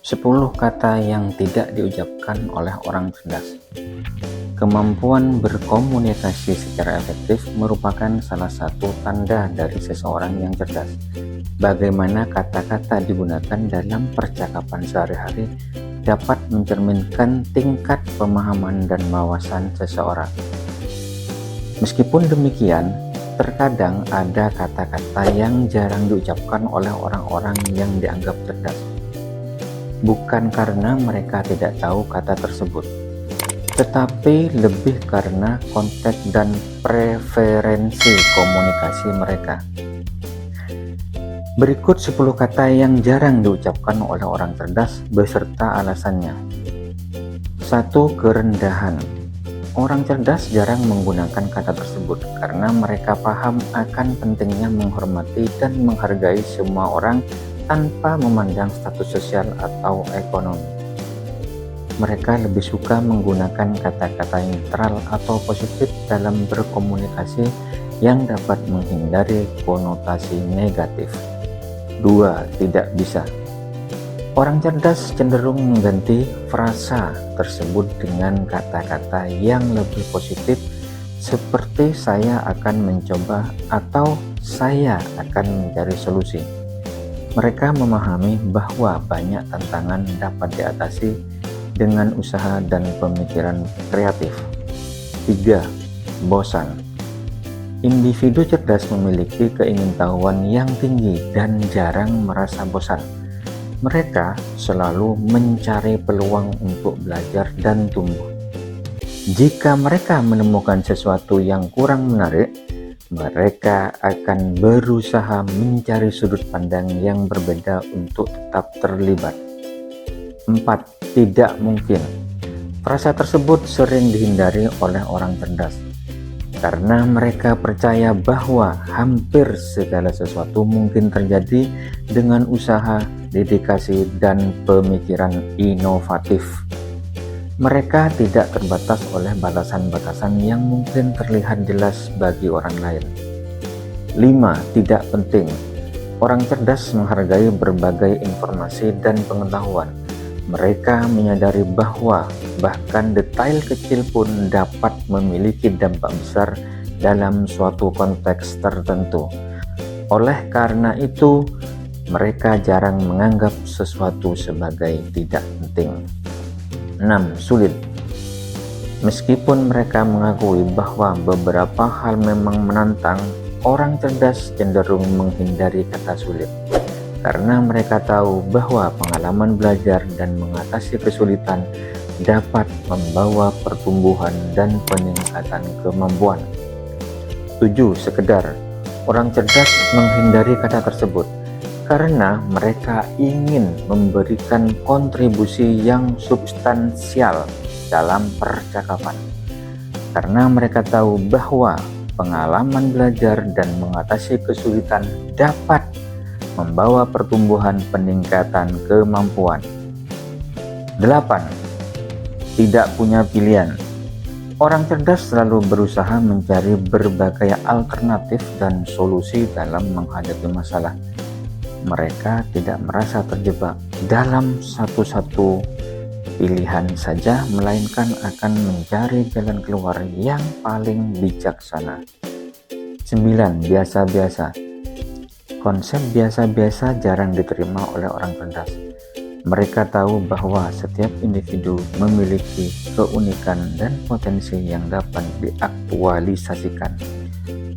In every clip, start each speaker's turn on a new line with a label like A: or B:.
A: 10 kata yang tidak diucapkan oleh orang cerdas. Kemampuan berkomunikasi secara efektif merupakan salah satu tanda dari seseorang yang cerdas. Bagaimana kata-kata digunakan dalam percakapan sehari-hari dapat mencerminkan tingkat pemahaman dan wawasan seseorang. Meskipun demikian, terkadang ada kata-kata yang jarang diucapkan oleh orang-orang yang dianggap cerdas. Bukan karena mereka tidak tahu kata tersebut, tetapi lebih karena konteks dan preferensi komunikasi mereka. Berikut 10 kata yang jarang diucapkan oleh orang cerdas beserta alasannya. 1. Kerendahan. Orang cerdas jarang menggunakan kata tersebut karena mereka paham akan pentingnya menghormati dan menghargai semua orang tanpa memandang status sosial atau ekonomi. Mereka lebih suka menggunakan kata-kata netral atau positif dalam berkomunikasi yang dapat menghindari konotasi negatif. 2. Tidak bisa. Orang cerdas cenderung mengganti frasa tersebut dengan kata-kata yang lebih positif seperti saya akan mencoba atau saya akan mencari solusi. Mereka memahami bahwa banyak tantangan dapat diatasi dengan usaha dan pemikiran kreatif. 3. Bosan. Individu cerdas memiliki keingintahuan yang tinggi dan jarang merasa bosan. Mereka selalu mencari peluang untuk belajar dan tumbuh. Jika mereka menemukan sesuatu yang kurang menarik, mereka akan berusaha mencari sudut pandang yang berbeda untuk tetap terlibat. 4. Tidak mungkin. Frasa tersebut sering dihindari oleh orang cerdas karena mereka percaya bahwa hampir segala sesuatu mungkin terjadi dengan usaha, dedikasi, dan pemikiran inovatif. Mereka tidak terbatas oleh batasan-batasan yang mungkin terlihat jelas bagi orang lain. 5. Tidak penting. Orang cerdas menghargai berbagai informasi dan pengetahuan. Mereka menyadari bahwa bahkan detail kecil pun dapat memiliki dampak besar dalam suatu konteks tertentu. Oleh karena itu, mereka jarang menganggap sesuatu sebagai tidak penting. 6. Sulit. Meskipun mereka mengakui bahwa beberapa hal memang menantang, orang cerdas cenderung menghindari kata sulit karena mereka tahu bahwa pengalaman belajar dan mengatasi kesulitan dapat membawa pertumbuhan dan peningkatan kemampuan. 7. Sekedar. Orang cerdas menghindari kata tersebut karena mereka ingin memberikan kontribusi yang substansial dalam percakapan. Karena mereka tahu bahwa pengalaman belajar dan mengatasi kesulitan dapat membawa pertumbuhan peningkatan kemampuan. 8. Tidak punya pilihan. Orang cerdas selalu berusaha mencari berbagai alternatif dan solusi dalam menghadapi masalah. Mereka tidak merasa terjebak dalam satu-satu pilihan saja, melainkan akan mencari jalan keluar yang paling bijaksana. 9. Biasa-biasa. Konsep biasa-biasa jarang diterima oleh orang cerdas. Mereka tahu bahwa setiap individu memiliki keunikan dan potensi yang dapat diaktualisasikan.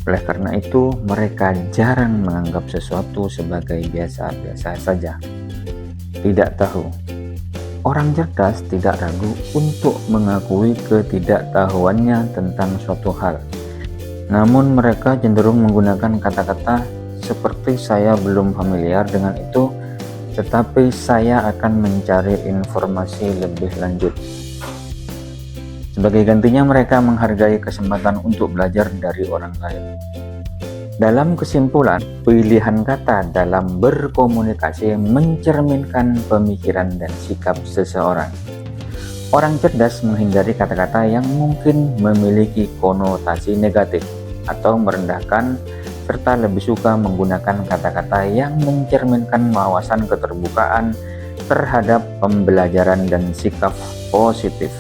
A: Oleh karena itu, mereka jarang menganggap sesuatu sebagai biasa-biasa saja. Tidak tahu. Orang cerdas tidak ragu untuk mengakui ketidaktahuannya tentang suatu hal. Namun mereka cenderung menggunakan kata-kata seperti saya belum familiar dengan itu, tetapi saya akan mencari informasi lebih lanjut. Sebagai gantinya, mereka menghargai kesempatan untuk belajar dari orang lain. Dalam kesimpulan, pilihan kata dalam berkomunikasi mencerminkan pemikiran dan sikap seseorang. Orang cerdas menghindari kata-kata yang mungkin memiliki konotasi negatif atau merendahkan, serta lebih suka menggunakan kata-kata yang mencerminkan wawasan keterbukaan terhadap pembelajaran dan sikap positif.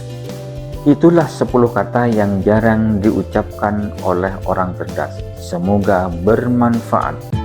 A: Itulah 10 kata yang jarang diucapkan oleh orang cerdas. Semoga bermanfaat.